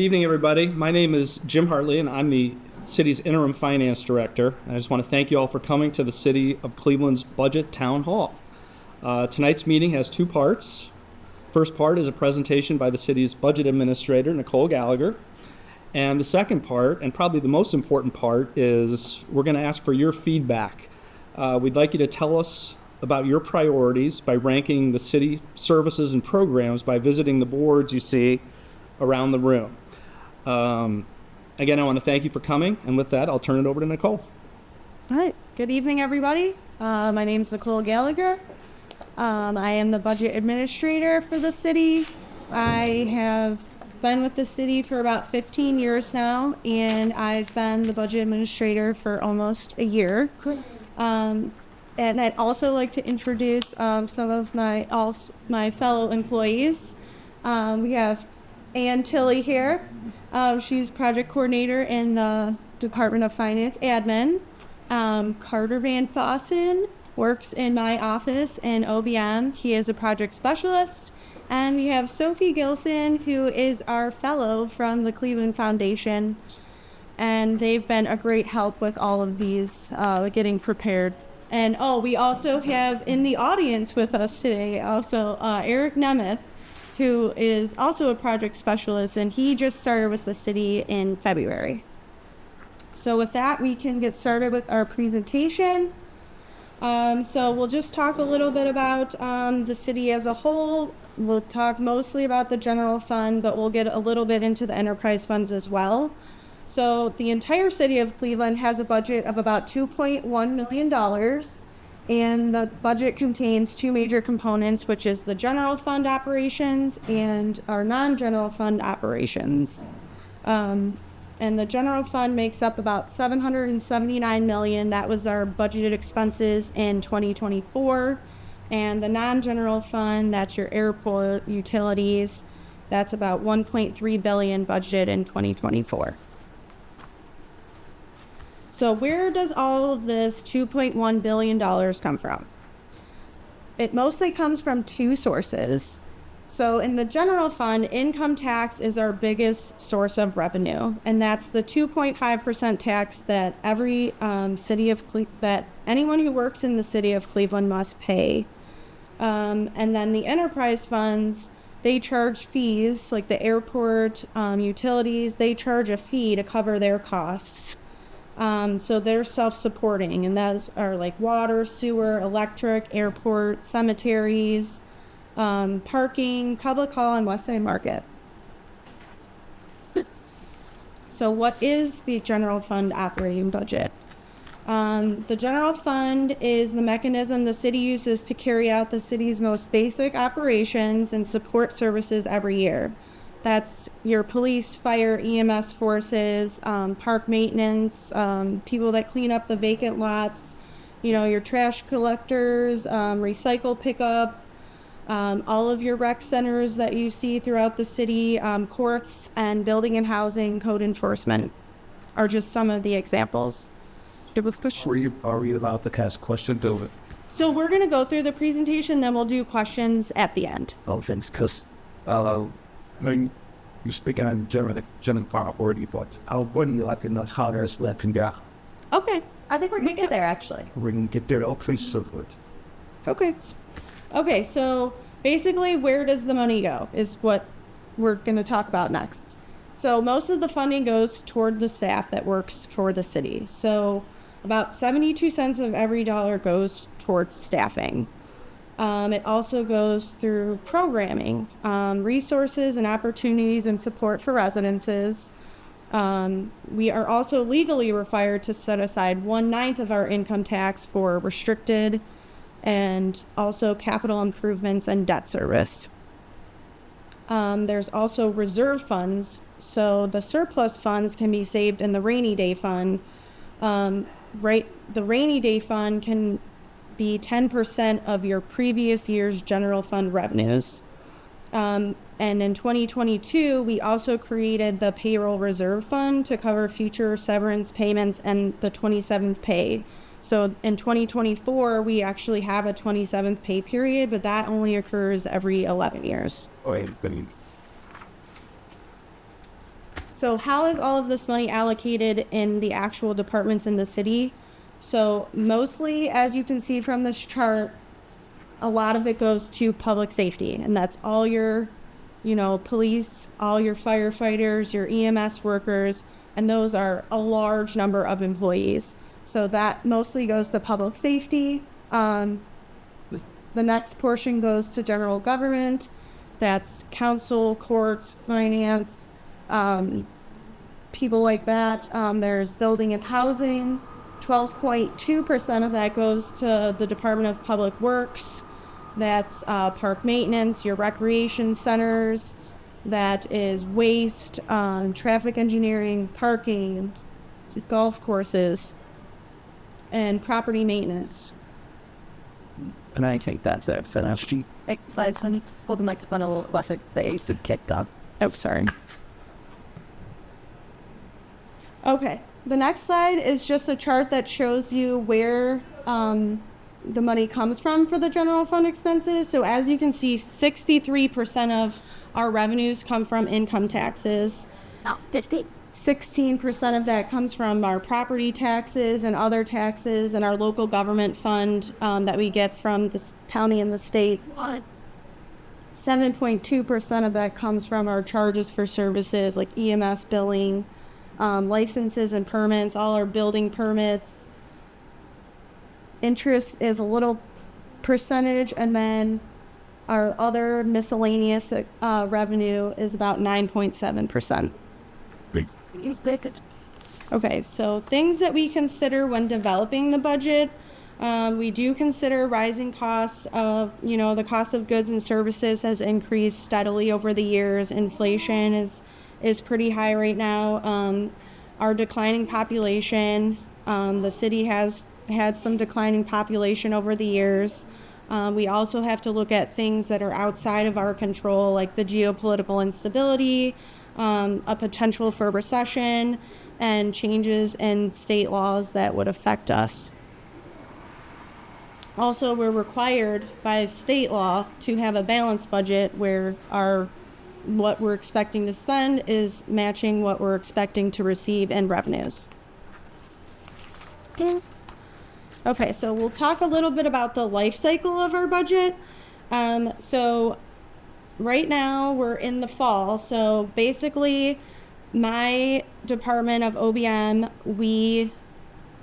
evening, everybody. My name is Jim Hartley, and I'm the city's interim finance director. I just want to thank you all for coming to the City of Cleveland's Budget Town Hall. Tonight's meeting has two parts. First part is a presentation by the city's budget administrator, Nicole Gallagher. And the second part, and probably the most important part, is we're going to ask for your feedback. We'd like you to tell us about your priorities by ranking the city services and programs by visiting the boards you see around the room. Again, I want to thank you for coming, and with that, I'll turn it over to Nicole. All right. Good evening, everybody. My name is Nicole Gallagher. I am the budget administrator for the city. I have been with the city for about 15 years now, and I've been the budget administrator for almost a year. And I'd also like to introduce some of my fellow employees. We have Ann Tilley here. She's project coordinator in the Department of Finance Admin. Carter Van Fossen works in my office in OBM. He is a project specialist. And we have Sophie Gilson, who is our fellow from the Cleveland Foundation. And they've been a great help with all of these, getting prepared. And we also have in the audience with us today also Eric Nemeth, who is also a project specialist, and he just started with the city in February. So with that, we can get started with our presentation. So we'll just talk a little bit about the city as a whole. We'll talk mostly about the general fund, but we'll get a little bit into the enterprise funds as well. So the entire city of Cleveland has a budget of about $2.1 million. And the budget contains two major components, which is the general fund operations and our non-general fund operations. And the general fund makes up about $779 million. That was our budgeted expenses in 2024. And the non-general fund, that's your airport utilities, that's about $1.3 billion budgeted in 2024. So where does all of this $2.1 billion come from? It mostly comes from two sources. So in the general fund, income tax is our biggest source of revenue, and that's the 2.5% tax that every that anyone who works in the city of Cleveland must pay. And then the enterprise funds, they charge fees, like the airport utilities, they charge a fee to cover their costs. So they're self-supporting, and those are like water, sewer, electric, airport, cemeteries, parking, public hall, and West Side Market. So what is the general fund operating budget? The general fund is the mechanism the city uses to carry out the city's most basic operations and support services every year. That's your police, fire, EMS forces, park maintenance, people that clean up the vacant lots, your trash collectors, recycle pickup, all of your rec centers that you see throughout the city, courts, and building and housing code enforcement are just some of the examples. Are you allowed to ask questions over? So we're going to go through the presentation, then we'll do questions at the end. Oh, thanks, because when you speak on general priority, but I wouldn't like to know how there's left in there. Okay. I think we're going to get there, actually. We can get there. Oh, please, so good. Okay, so basically where does the money go is what we're going to talk about next. So most of the funding goes toward the staff that works for the city. So about 72 cents of every dollar goes towards staffing. It also goes through programming, resources and opportunities and support for residences. We are also legally required to set aside 1/9 of our income tax for restricted and also capital improvements and debt service. There's also reserve funds. So the surplus funds can be saved in the rainy day fund. The rainy day fund can be 10% of your previous year's general fund revenues. And in 2022, we also created the payroll reserve fund to cover future severance payments and the 27th pay. So in 2024, we actually have a 27th pay period, but that only occurs every 11 years. So how is all of this money allocated in the actual departments in the city? So mostly, as you can see from this chart, a lot of it goes to public safety, and that's all your, police, all your firefighters, your EMS workers, and those are a large number of employees. So that mostly goes to public safety. The next portion goes to general government. That's council, courts, finance, people like that. There's building and housing. 12.2% of that goes to the Department of Public Works. That's park maintenance, your recreation centers. That is waste, traffic engineering, parking, golf courses, and property maintenance. And I think that's it for now. Slides, honey. Hold the microphone a little closer. The ace of kicked up. Oh, sorry. Okay, the next slide is just a chart that shows you where the money comes from for the general fund expenses. So as you can see, 63% of our revenues come from income taxes. No, 50. 16% of that comes from our property taxes and other taxes and our local government fund that we get from the county and the state. What? 7.2% of that comes from our charges for services like EMS billing, licenses and permits, all our building permits. Interest is a little percentage, and then our other miscellaneous revenue is about 9.7%. You think it? Okay, so things that we consider when developing the budget, we do consider rising costs of, the cost of goods and services has increased steadily over the years. Inflation is pretty high right now. Our declining population, the city has had some declining population over the years. We also have to look at things that are outside of our control, like the geopolitical instability, a potential for recession, and changes in state laws that would affect us. Also, we're required by state law to have a balanced budget where what we're expecting to spend is matching what we're expecting to receive in revenues. Okay, so we'll talk a little bit about the life cycle of our budget. So right now we're in the fall. So basically my department of OBM, we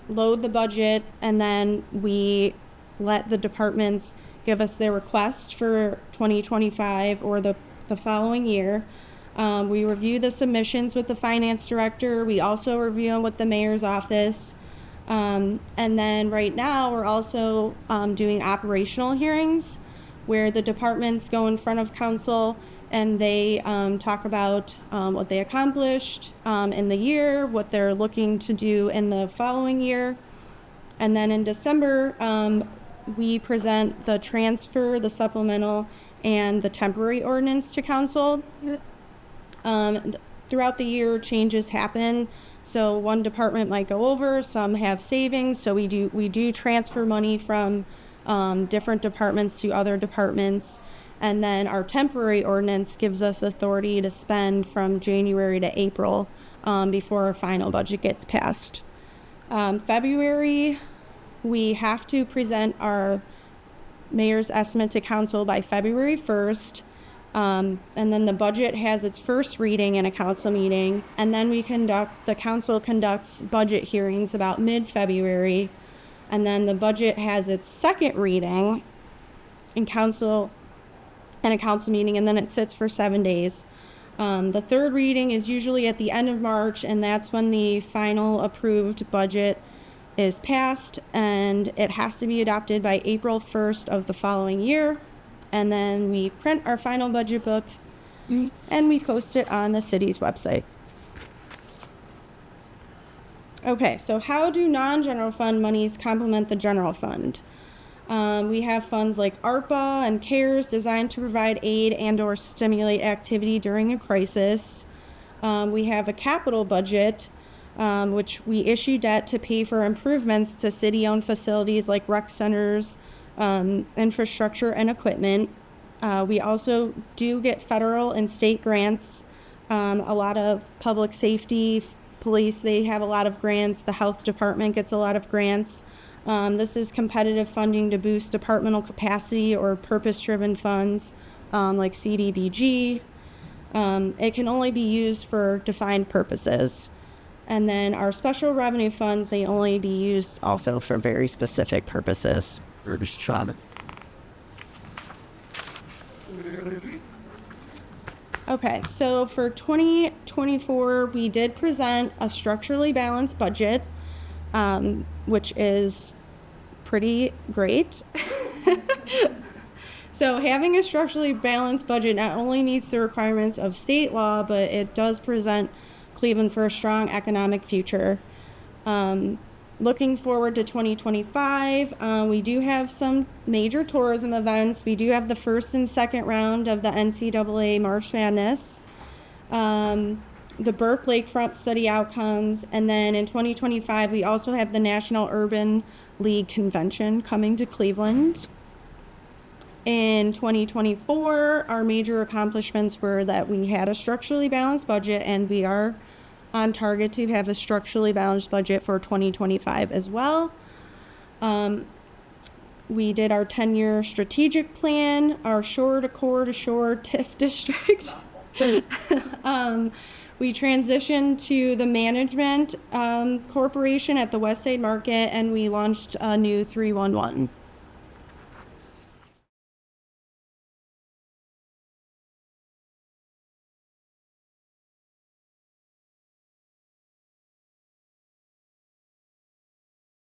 load the budget and then we let the departments give us their requests for 2025 or the following year. We review the submissions with the finance director. We also review them with the mayor's office. And then right now we're also doing operational hearings where the departments go in front of council and they talk about what they accomplished in the year, what they're looking to do in the following year. And then in December, we present the transfer, the supplemental, and the temporary ordinance to council. Throughout the year, changes happen. So one department might go over, some have savings. So we do transfer money from different departments to other departments. And then our temporary ordinance gives us authority to spend from January to April before our final budget gets passed. February, we have to present our mayor's estimate to council by February 1st. And then the budget has its first reading in a council meeting. And then the council conducts budget hearings about mid-February. And then the budget has its second reading in a council meeting, and then it sits for 7 days. The third reading is usually at the end of March, and that's when the final approved budget is passed, and it has to be adopted by April 1st of the following year. And then we print our final budget book and we post it on the city's website. Okay, so how do non-general fund monies complement the general fund? We have funds like ARPA and CARES designed to provide aid and or stimulate activity during a crisis. We have a capital budget, which we issue debt to pay for improvements to city-owned facilities like rec centers, infrastructure and equipment. We also do get federal and state grants A lot of public safety, police, they have a lot of grants. The health department gets a lot of grants. This is competitive funding to boost departmental capacity or purpose-driven funds like CDBG. It can only be used for defined purposes. And then our special revenue funds may only be used also for very specific purposes. Or just trying to. Okay, so for 2024, we did present a structurally balanced budget, which is pretty great. So having a structurally balanced budget not only meets the requirements of state law, but it does present Cleveland for a strong economic future. Looking forward to 2025, we do have some major tourism events. We do have the first and second round of the NCAA March Madness, the Burke Lakefront Study Outcomes, and then in 2025, we also have the National Urban League Convention coming to Cleveland. In 2024, our major accomplishments were that we had a structurally balanced budget, and we are on target to have a structurally balanced budget for 2025 as well. We did our 10-year strategic plan, our shore to core to shore TIF district. We transitioned to the management corporation at the West Side Market, and we launched a new 311.